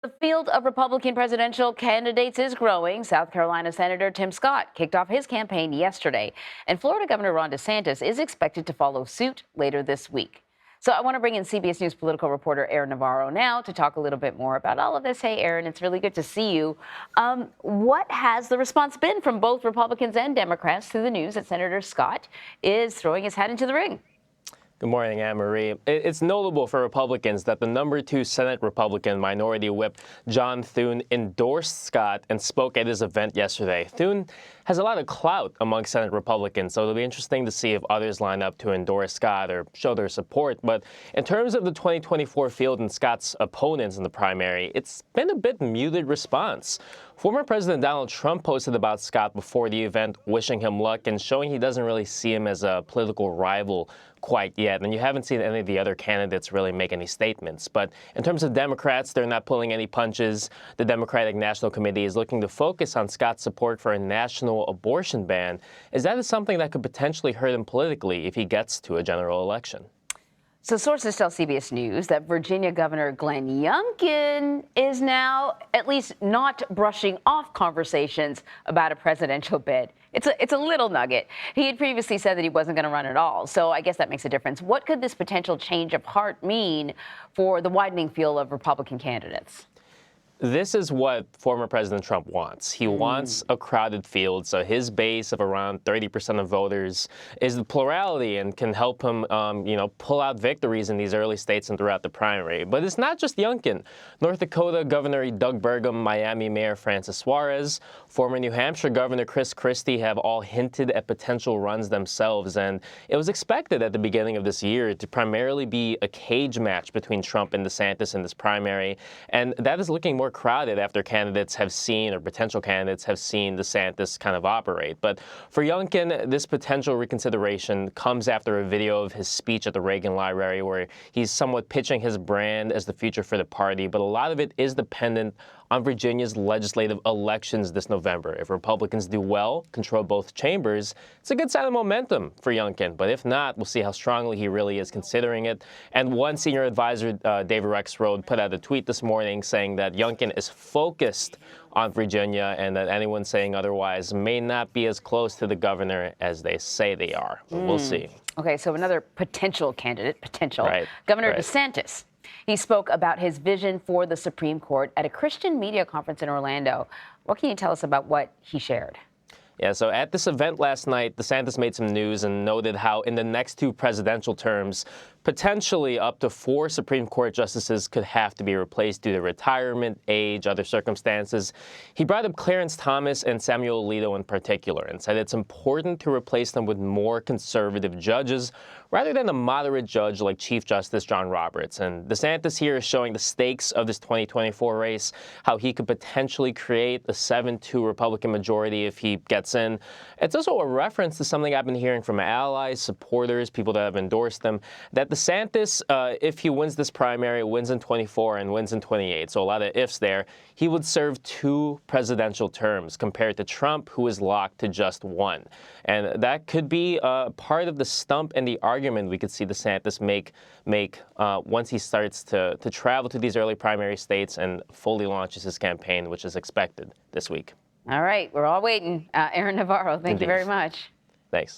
The field of Republican presidential candidates is growing. South Carolina Senator Tim Scott kicked off his campaign yesterday, and Florida Governor Ron DeSantis is expected to follow suit later this week. So I want to bring in CBS News political reporter Aaron Navarro now to talk a little bit more about all of this. Hey, Aaron, it's really good to see you. What has the response been from both Republicans and Democrats to the news that Senator Scott is throwing his hat into the ring? Good morning, Anne-Marie. It's notable for Republicans that the #2 Senate Republican Minority Whip John Thune endorsed Scott and spoke at his event yesterday. Thune has a lot of clout among Senate Republicans, so it'll be interesting to see if others line up to endorse Scott or show their support. But in terms of the 2024 field and Scott's opponents in the primary, it's been a bit muted response. Former President Donald Trump posted about Scott before the event, wishing him luck and showing he doesn't really see him as a political rival quite yet. And you haven't seen any of the other candidates really make any statements. But in terms of Democrats, they're not pulling any punches. The Democratic National Committee is looking to focus on Scott's support for a national abortion ban, as that is something that could potentially hurt him politically if he gets to a general election. So sources tell CBS News that Virginia Governor Glenn Youngkin is now at least not brushing off conversations about a presidential bid. It's a little nugget. He had previously said that he wasn't going to run at all, so I guess that makes a difference. What could this potential change of heart mean for the widening field of Republican candidates? This is what former President Trump wants. He wants a crowded field, so his base of around 30% of voters is the plurality and can help him, pull out victories in these early states and throughout the primary. But it's not just Youngkin. North Dakota Governor Doug Burgum, Miami Mayor Francis Suarez, former New Hampshire Governor Chris Christie have all hinted at potential runs themselves, and it was expected at the beginning of this year to primarily be a cage match between Trump and DeSantis in this primary, and that is looking more crowded after candidates have seen, or potential candidates have seen, DeSantis kind of operate. But for Youngkin, this potential reconsideration comes after a video of his speech at the Reagan Library where he's somewhat pitching his brand as the future for the party, but a lot of it is dependent on Virginia's legislative elections this November. If Republicans do well, control both chambers, it's a good sign of momentum for Youngkin. But if not, we'll see how strongly he really is considering it. And one senior advisor, David Rexroad, put out a tweet this morning saying that Youngkin is focused on Virginia and that anyone saying otherwise may not be as close to the governor as they say they are. But we'll see. Okay, so another potential candidate, Right. Governor DeSantis. He spoke about his vision for the Supreme Court at a Christian media conference in Orlando. What can you tell us about what he shared? Yeah, so at this event last night, DeSantis made some news and noted how in the next two presidential terms, potentially up to 4 Supreme Court justices could have to be replaced due to retirement, age, other circumstances. He brought up Clarence Thomas and Samuel Alito in particular and said it's important to replace them with more conservative judges rather than a moderate judge like Chief Justice John Roberts. And DeSantis here is showing the stakes of this 2024 race, how he could potentially create a 7-2 Republican majority if he gets in. It's also a reference to something I've been hearing from allies, supporters, people that have endorsed him, that DeSantis, if he wins this primary, wins in 24 and wins in 28, so a lot of ifs there, he would serve 2 presidential terms compared to Trump, who is locked to just 1. And that could be part of the stump and the argument we could see DeSantis make once he starts to travel to these early primary states and fully launches his campaign, which is expected this week. All right, we're all waiting. Aaron Navarro, thank you very much. Thanks.